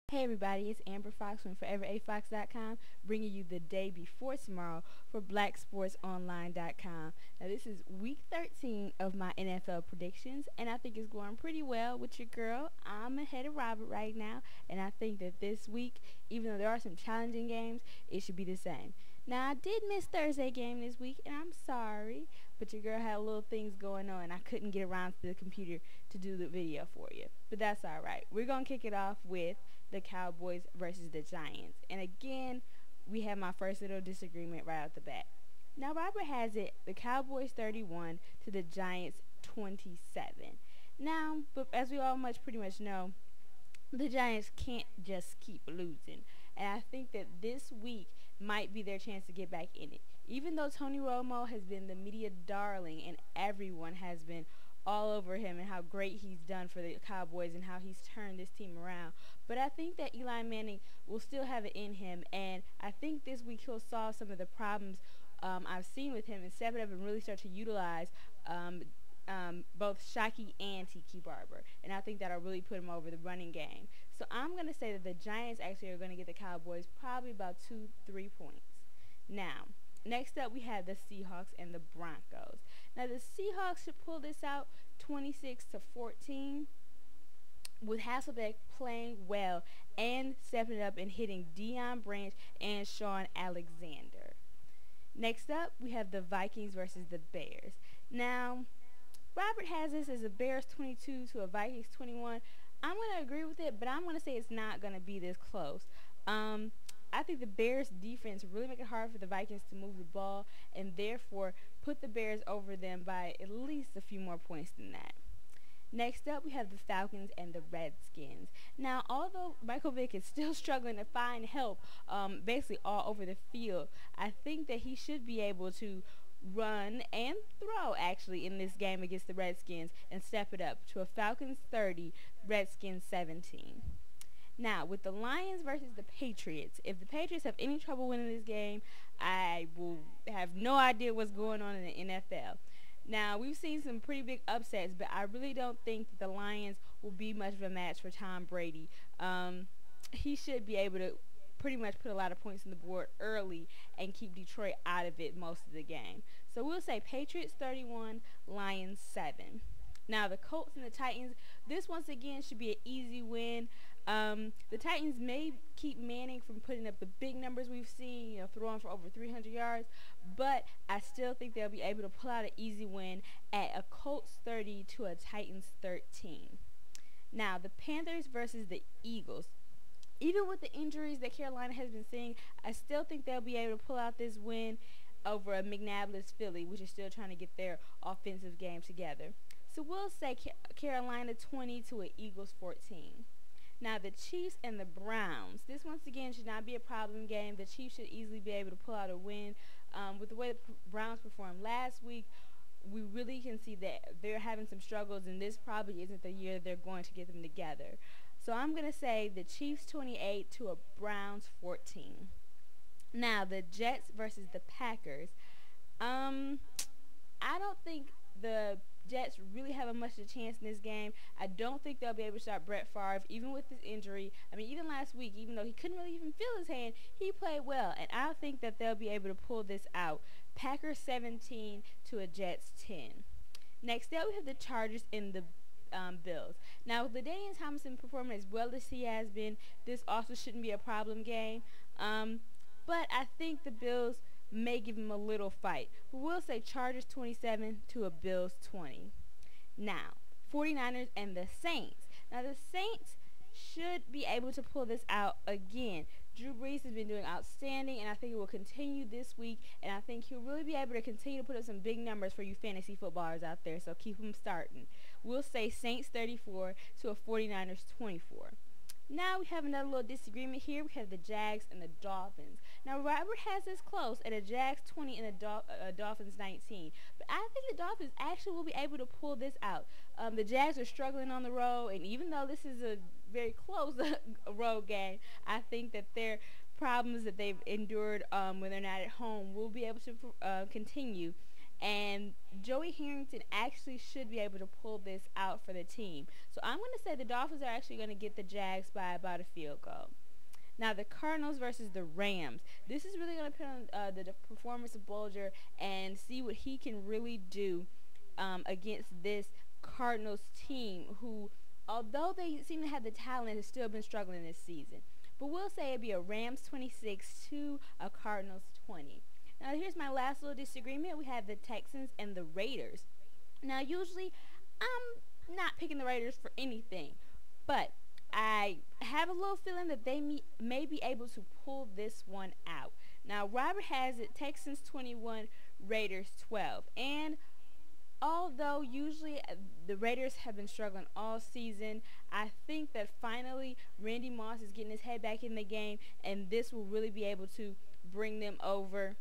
Hey everybody, it's Amber Fox from ForeverAFox.com bringing you the day before tomorrow for BlackSportsOnline.com. Now this is week 13 of my NFL predictions and I think it's going pretty well with your girl. I'm ahead of Robert right now and I think that this week, even though there are some challenging games, it should be the same. Now I did miss Thursday game this week and I'm sorry, but your girl had little things going on and I couldn't get around to the computer to do the video for you. But that's alright. We're going to kick it off with the Cowboys versus the Giants. And again, we have my first little disagreement right out the bat. Now, Robert has it the Cowboys 31 to the Giants 27. Now, but as we all pretty much know, the Giants can't just keep losing. And I think that this week might be their chance to get back in it. Even though Tony Romo has been the media darling and everyone has been all over him and how great he's done for the Cowboys and how he's turned this team around. But I think that Eli Manning will still have it in him, and I think this week he'll solve some of the problems I've seen with him and step it up and really start to utilize both Shockey and Tiki Barber. And I think that'll really put him over the running game. So I'm going to say that the Giants actually are going to get the Cowboys probably about 2-3 points. Now, next up we have the Seahawks and the Broncos. Now the Seahawks should pull this out 26-14 with Hasselbeck playing well and stepping it up and hitting Deion Branch and Sean Alexander. Next up we have the Vikings versus the Bears. Now Robert has this as a Bears 22 to a Vikings 21. I'm going to agree with it, but I'm going to say it's not going to be this close. I think the Bears defense really make it hard for the Vikings to move the ball and therefore put the Bears over them by at least a few more points than that. Next up, we have the Falcons and the Redskins. Now, although Michael Vick is still struggling to find help basically all over the field, I think that he should be able to run and throw actually in this game against the Redskins and step it up to a Falcons 30, Redskins 17. Now, with the Lions versus the Patriots, if the Patriots have any trouble winning this game, I will have no idea what's going on in the NFL. Now, we've seen some pretty big upsets, but I really don't think that the Lions will be much of a match for Tom Brady. He should be able to pretty much put a lot of points on the board early and keep Detroit out of it most of the game. So we'll say Patriots 31, Lions 7. Now, the Colts and the Titans, this once again should be an easy win. The Titans may keep Manning from putting up the big numbers we've seen, throwing for over 300 yards, but I still think they'll be able to pull out an easy win at a Colts 30 to a Titans 13. Now, the Panthers versus the Eagles. Even with the injuries that Carolina has been seeing, I still think they'll be able to pull out this win over a McNabb-less Philly, which is still trying to get their offensive game together. So we'll say Carolina 20 to an Eagles 14. Now the Chiefs and the Browns. This once again should not be a problem game. The Chiefs should easily be able to pull out a win. With the way the Browns performed last week, we really can see that they're having some struggles, and this probably isn't the year they're going to get them together. So I'm going to say the Chiefs 28 to a Browns 14. Now the Jets versus the Packers. I don't think the Jets really have a much of a chance in this game. I don't think they'll be able to stop Brett Favre, even with his injury. I mean, even last week, even though he couldn't really even feel his hand, he played well. And I think that they'll be able to pull this out. Packers 17 to a Jets 10. Next up, we have the Chargers and the Bills. Now, with LaDainian Tomlinson performing as well as he has been, this also shouldn't be a problem game. But I think the Bills may give him a little fight. But we'll say Chargers 27 to a Bills 20. Now, 49ers and the Saints. Now, the Saints should be able to pull this out again. Drew Brees has been doing outstanding, and I think it will continue this week, and I think he'll really be able to continue to put up some big numbers for you fantasy footballers out there, so keep him starting. We'll say Saints 34 to a 49ers 24. Now we have another little disagreement here. We have the Jags and the Dolphins. Now Robert has this close at a Jags 20 and a Dolphins 19. But I think the Dolphins actually will be able to pull this out. The Jags are struggling on the road, and even though this is a very close road game, I think that their problems that they've endured when they're not at home will be able to continue. and Joey Harrington actually should be able to pull this out for the team. So I'm going to say the Dolphins are actually going to get the Jags by about a field goal. Now, the Cardinals versus the Rams. This is really going to depend on the performance of Bulger and see what he can really do against this Cardinals team who, although they seem to have the talent, has still been struggling this season. But we'll say it'd be a Rams 26 to a Cardinals 20. Now, here's my last little disagreement. We have the Texans and the Raiders. Now, usually, I'm not picking the Raiders for anything, but I have a little feeling that they may be able to pull this one out. Now, Robert has it Texans 21, Raiders 12. And although usually the Raiders have been struggling all season, I think that finally Randy Moss is getting his head back in the game, and this will really be able to bring them over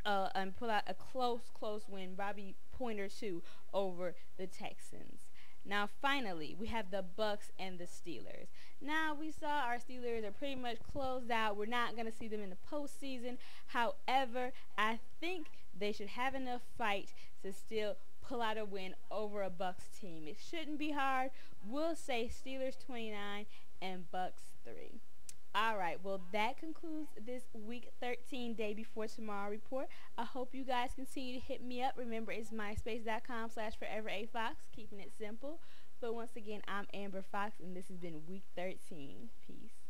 and pull out a close win, Bobby Pointer 2 over the Texans. Now, finally, we have the Bucks and the Steelers. Now, we saw our Steelers are pretty much closed out. We're not going to see them in the postseason. However, I think they should have enough fight to still pull out a win over a Bucks team. It shouldn't be hard. We'll say Steelers 29 and Bucks 3. All right, well, that concludes this Week 13 Day Before Tomorrow report. I hope you guys continue to hit me up. Remember, it's myspace.com/foreverafox, keeping it simple. But once again, I'm Amber Fox, and this has been Week 13. Peace.